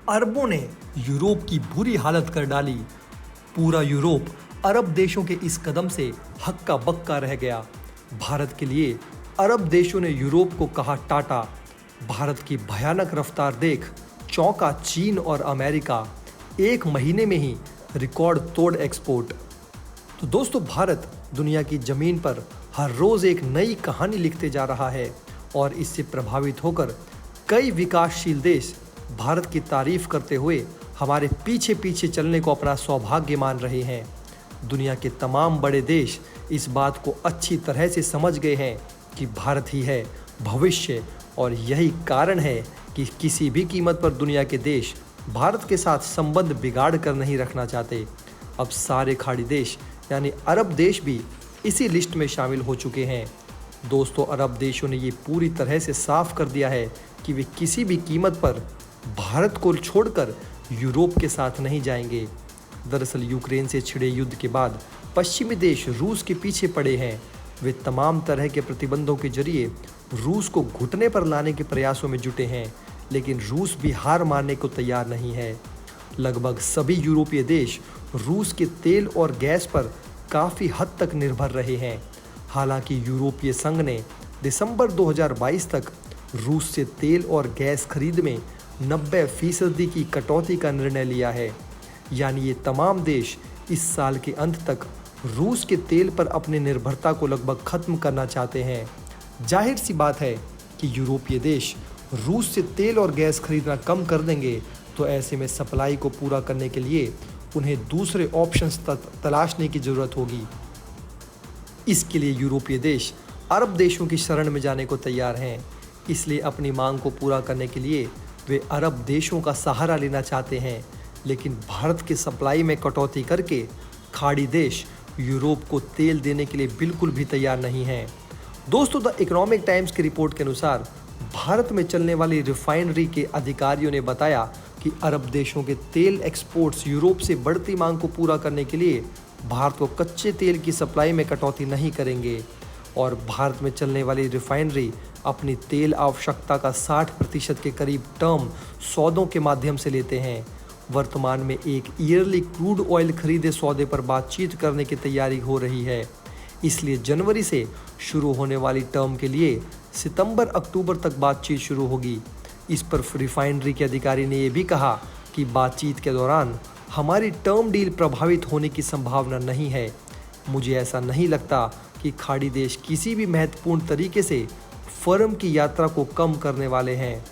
अरबों ने यूरोप की बुरी हालत कर डाली। पूरा यूरोप अरब देशों के इस कदम से हक्का बक्का रह गया। भारत के लिए अरब देशों ने यूरोप को कहा टाटा। भारत की भयानक रफ्तार देख चौंका चीन और अमेरिका। एक महीने में ही रिकॉर्ड तोड़ एक्सपोर्ट। तो दोस्तों, भारत दुनिया की जमीन पर हर रोज एक नई कहानी लिखते जा रहा है और इससे प्रभावित होकर कई विकासशील देश भारत की तारीफ करते हुए हमारे पीछे पीछे चलने को अपना सौभाग्य मान रहे हैं। दुनिया के तमाम बड़े देश इस बात को अच्छी तरह से समझ गए हैं कि भारत ही है भविष्य, और यही कारण है कि किसी भी कीमत पर दुनिया के देश भारत के साथ संबंध बिगाड़ कर नहीं रखना चाहते। अब सारे खाड़ी देश यानी अरब देश भी इसी लिस्ट में शामिल हो चुके हैं। दोस्तों, अरब देशों ने ये पूरी तरह से साफ कर दिया है कि वे किसी भी कीमत पर भारत को छोड़कर यूरोप के साथ नहीं जाएंगे। दरअसल यूक्रेन से छिड़े युद्ध के बाद पश्चिमी देश रूस के पीछे पड़े हैं। वे तमाम तरह के प्रतिबंधों के जरिए रूस को घुटने पर लाने के प्रयासों में जुटे हैं, लेकिन रूस भी हार मानने को तैयार नहीं है। लगभग सभी यूरोपीय देश रूस के तेल और गैस पर काफ़ी हद तक निर्भर रहे हैं। हालांकि यूरोपीय संघ ने दिसंबर 2022 तक रूस से तेल और गैस खरीद में 90% की कटौती का निर्णय लिया है। यानी ये तमाम देश इस साल के अंत तक रूस के तेल पर अपनी निर्भरता को लगभग खत्म करना चाहते हैं। जाहिर सी बात है कि यूरोपीय देश रूस से तेल और गैस खरीदना कम कर देंगे, तो ऐसे में सप्लाई को पूरा करने के लिए उन्हें दूसरे ऑप्शंस तलाशने की ज़रूरत होगी। इसके लिए यूरोपीय देश अरब देशों की शरण में जाने को तैयार हैं। इसलिए अपनी मांग को पूरा करने के लिए वे अरब देशों का सहारा लेना चाहते हैं, लेकिन भारत की सप्लाई में कटौती करके खाड़ी देश यूरोप को तेल देने के लिए बिल्कुल भी तैयार नहीं हैं। दोस्तों, द इकोनॉमिक टाइम्स की रिपोर्ट के अनुसार भारत में चलने वाली रिफाइनरी के अधिकारियों ने बताया कि अरब देशों के तेल एक्सपोर्ट्स यूरोप से बढ़ती मांग को पूरा करने के लिए भारत को कच्चे तेल की सप्लाई में कटौती नहीं करेंगे, और भारत में चलने वाली रिफाइनरी अपनी तेल आवश्यकता का 60% के करीब टर्म सौदों के माध्यम से लेते हैं। वर्तमान में एक ईयरली क्रूड ऑयल खरीदे सौदे पर बातचीत करने की तैयारी हो रही है। इसलिए जनवरी से शुरू होने वाली टर्म के लिए सितंबर अक्टूबर तक बातचीत शुरू होगी। इस पर रिफाइनरी के अधिकारी ने यह भी कहा कि बातचीत के दौरान हमारी टर्म डील प्रभावित होने की संभावना नहीं है। मुझे ऐसा नहीं लगता कि खाड़ी देश किसी भी महत्वपूर्ण तरीके से फर्म की यात्रा को कम करने वाले हैं।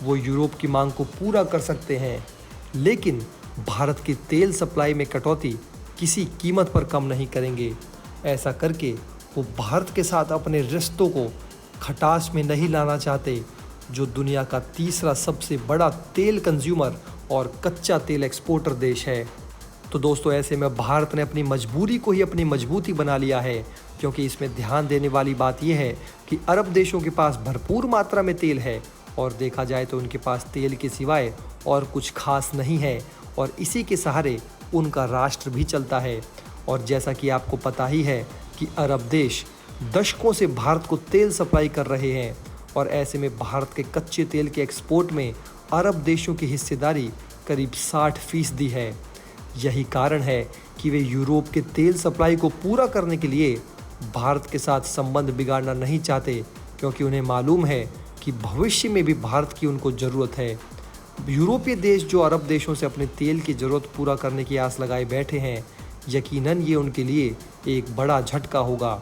वो यूरोप की मांग को पूरा कर सकते हैं, लेकिन भारत की तेल सप्लाई में कटौती किसी कीमत पर कम नहीं करेंगे। ऐसा करके वो भारत के साथ अपने रिश्तों को खटास में नहीं लाना चाहते, जो दुनिया का तीसरा सबसे बड़ा तेल कंज्यूमर और कच्चा तेल एक्सपोर्टर देश है। तो दोस्तों, ऐसे में भारत ने अपनी मजबूरी को ही अपनी मजबूती बना लिया है, क्योंकि इसमें ध्यान देने वाली बात यह है कि अरब देशों के पास भरपूर मात्रा में तेल है, और देखा जाए तो उनके पास तेल के सिवाय और कुछ खास नहीं है, और इसी के सहारे उनका राष्ट्र भी चलता है। और जैसा कि आपको पता ही है कि अरब देश दशकों से भारत को तेल सप्लाई कर रहे हैं, और ऐसे में भारत के कच्चे तेल के एक्सपोर्ट में अरब देशों की हिस्सेदारी करीब 60% है। यही कारण है कि वे यूरोप के तेल सप्लाई को पूरा करने के लिए भारत के साथ संबंध बिगाड़ना नहीं चाहते, क्योंकि उन्हें मालूम है कि भविष्य में भी भारत की उनको ज़रूरत है। यूरोपीय देश जो अरब देशों से अपने तेल की ज़रूरत पूरा करने की आस लगाए बैठे हैं, यकीनन ये उनके लिए एक बड़ा झटका होगा।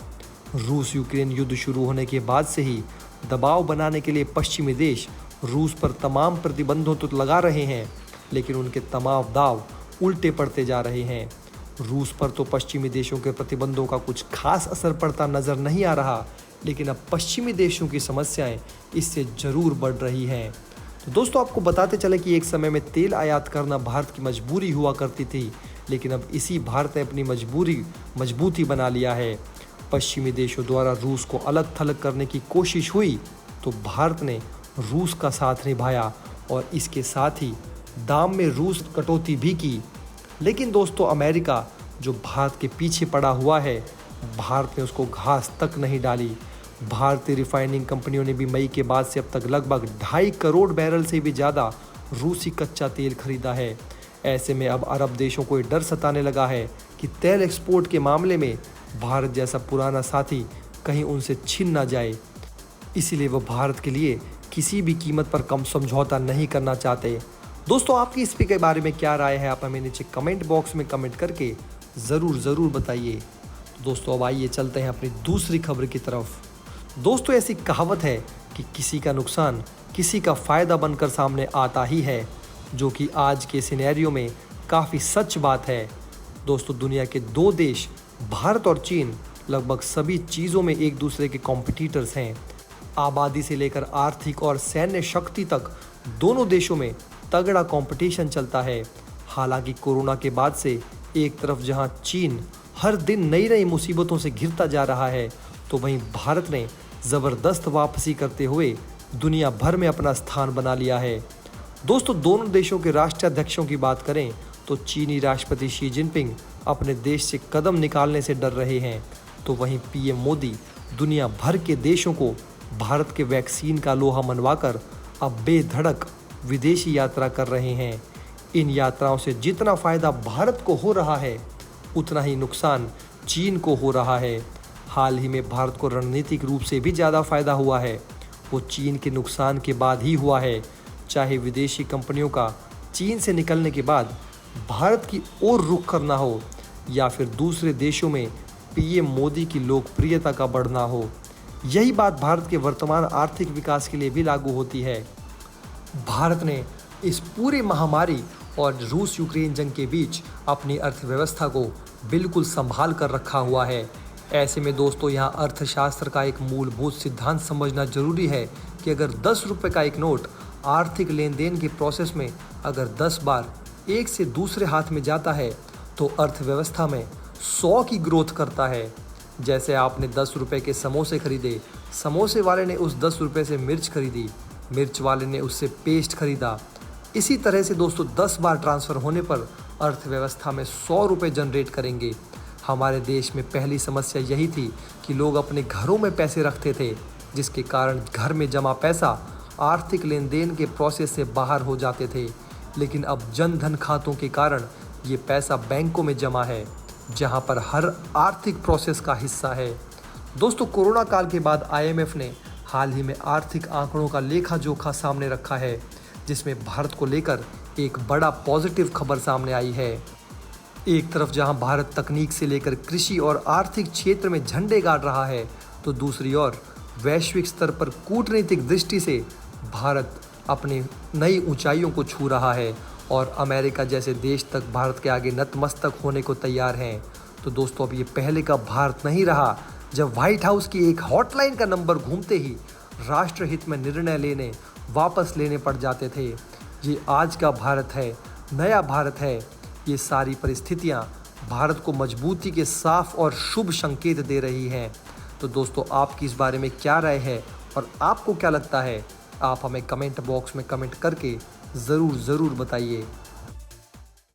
रूस यूक्रेन युद्ध शुरू होने के बाद से ही दबाव बनाने के लिए पश्चिमी देश रूस पर तमाम प्रतिबंधों तो लगा रहे हैं, लेकिन उनके तमाम दाव उल्टे पड़ते जा रहे हैं। रूस पर तो पश्चिमी देशों के प्रतिबंधों का कुछ खास असर पड़ता नज़र नहीं आ रहा, लेकिन अब पश्चिमी देशों की समस्याएं इससे ज़रूर बढ़ रही हैं। तो दोस्तों, आपको बताते चले कि एक समय में तेल आयात करना भारत की मजबूरी हुआ करती थी, लेकिन अब इसी भारत ने अपनी मजबूती बना लिया है। पश्चिमी देशों द्वारा रूस को अलग थलग करने की कोशिश हुई तो भारत ने रूस का साथ निभाया, और इसके साथ ही दाम में रूस कटौती भी की। लेकिन दोस्तों, अमेरिका जो भारत के पीछे पड़ा हुआ है, भारत ने उसको घास तक नहीं डाली। भारतीय रिफाइनिंग कंपनियों ने भी मई के बाद से अब तक लगभग 2.5 करोड़ बैरल से भी ज़्यादा रूसी कच्चा तेल खरीदा है। ऐसे में अब अरब देशों को ये डर सताने लगा है कि तेल एक्सपोर्ट के मामले में भारत जैसा पुराना साथी कहीं उनसे छिन ना जाए। इसीलिए वह भारत के लिए किसी भी कीमत पर कम समझौता नहीं करना चाहते। दोस्तों, आपकी इस के बारे में क्या राय है, आप हमें नीचे कमेंट बॉक्स में कमेंट करके ज़रूर बताइए। दोस्तों, अब आइए चलते हैं अपनी दूसरी खबर की तरफ। दोस्तों, ऐसी कहावत है कि किसी का नुकसान किसी का फ़ायदा बनकर सामने आता ही है, जो कि आज के सिनेरियो में काफ़ी सच बात है। दोस्तों, दुनिया के दो देश भारत और चीन लगभग सभी चीज़ों में एक दूसरे के कॉम्पिटिटर्स हैं। आबादी से लेकर आर्थिक और सैन्य शक्ति तक दोनों देशों में तगड़ा कंपटीशन चलता है। हालांकि कोरोना के बाद से एक तरफ जहां चीन हर दिन नई नई मुसीबतों से घिरता जा रहा है, तो वहीं भारत ने ज़बरदस्त वापसी करते हुए दुनिया भर में अपना स्थान बना लिया है। दोस्तों, दोनों देशों के राष्ट्राध्यक्षों की बात करें तो चीनी राष्ट्रपति शी जिनपिंग अपने देश से कदम निकालने से डर रहे हैं, तो वहीं पीएम मोदी दुनिया भर के देशों को भारत के वैक्सीन का लोहा मनवाकर अब बेधड़क विदेशी यात्रा कर रहे हैं। इन यात्राओं से जितना फ़ायदा भारत को हो रहा है, उतना ही नुकसान चीन को हो रहा है। हाल ही में भारत को रणनीतिक रूप से भी ज़्यादा फ़ायदा हुआ है, वो चीन के नुकसान के बाद ही हुआ है। चाहे विदेशी कंपनियों का चीन से निकलने के बाद भारत की ओर रुख करना हो, या फिर दूसरे देशों में पीएम मोदी की लोकप्रियता का बढ़ना हो। यही बात भारत के वर्तमान आर्थिक विकास के लिए भी लागू होती है। भारत ने इस पूरी महामारी और रूस यूक्रेन जंग के बीच अपनी अर्थव्यवस्था को बिल्कुल संभाल कर रखा हुआ है। ऐसे में दोस्तों, यहाँ अर्थशास्त्र का एक मूलभूत सिद्धांत समझना जरूरी है कि अगर 10 रुपये का एक नोट आर्थिक लेन देन के प्रोसेस में अगर 10 बार एक से दूसरे हाथ में जाता है, तो अर्थव्यवस्था में 100 की ग्रोथ करता है। जैसे आपने 10 रुपये के समोसे खरीदे, समोसे वाले ने उस 10 रुपये से मिर्च खरीदी, मिर्च वाले ने उससे पेस्ट खरीदा। इसी तरह से दोस्तों 10 बार ट्रांसफ़र होने पर अर्थव्यवस्था में 100 रुपये जनरेट करेंगे। हमारे देश में पहली समस्या यही थी कि लोग अपने घरों में पैसे रखते थे, जिसके कारण घर में जमा पैसा आर्थिक लेन देन के प्रोसेस से बाहर हो जाते थे। लेकिन अब जन धन खातों के कारण ये पैसा बैंकों में जमा है, जहां पर हर आर्थिक प्रोसेस का हिस्सा है। दोस्तों, कोरोना काल के बाद IMF ने हाल ही में आर्थिक आंकड़ों का लेखा जोखा सामने रखा है, जिसमें भारत को लेकर एक बड़ा पॉजिटिव खबर सामने आई है। एक तरफ जहां भारत तकनीक से लेकर कृषि और आर्थिक क्षेत्र में झंडे गाड़ रहा है, तो दूसरी ओर वैश्विक स्तर पर कूटनीतिक दृष्टि से भारत अपनी नई ऊंचाइयों को छू रहा है और अमेरिका जैसे देश तक भारत के आगे नतमस्तक होने को तैयार हैं। तो दोस्तों, अब ये पहले का भारत नहीं रहा जब व्हाइट हाउस की एक हॉटलाइन का नंबर घूमते ही राष्ट्रहित में निर्णय वापस लेने पड़ जाते थे। ये आज का भारत है, नया भारत है। ये सारी परिस्थितियाँ भारत को मजबूती के साफ और शुभ संकेत दे रही हैं। तो दोस्तों, आपकी इस बारे में क्या राय है और आपको क्या लगता है, आप हमें कमेंट बॉक्स में कमेंट करके ज़रूर बताइए।